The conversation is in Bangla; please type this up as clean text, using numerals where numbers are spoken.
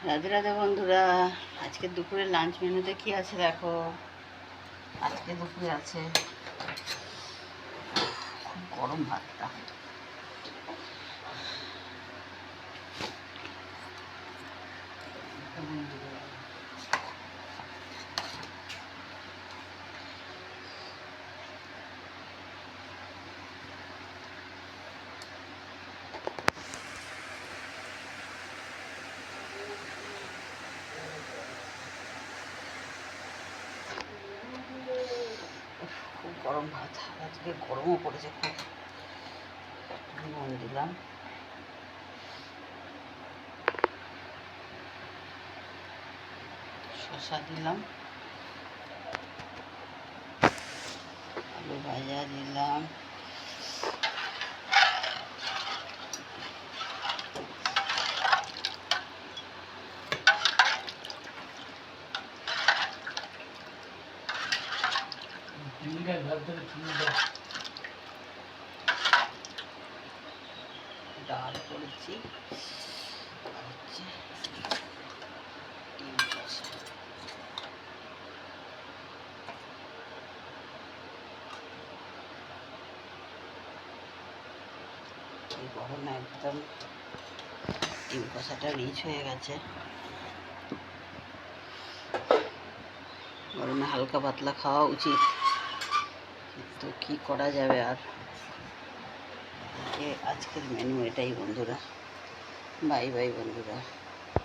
রাধে রাধে বন্ধুরা, আজকে দুপুরে লাঞ্চ মেনুতে কি আছে দেখো। আজকে দুপুরে আছে খুব গরম ভাতটা। খুব গরম ভাত, আজকে গরমও পড়েছে খুব। নুন দিলাম, শসা দিলাম, আলু ভাজা দিলাম, ডাল করেছি, আর হচ্ছে ডিম কষা। এই গরমে একদম ডিম কষাটা রিচ হয়ে গেছে। গরমে হালকা পাতলা খাওয়া উচিত, কিন্তু কি করা যাবে আর। আজকের মেনু এটাই বন্ধুরা। বাই বাই বন্ধুরা।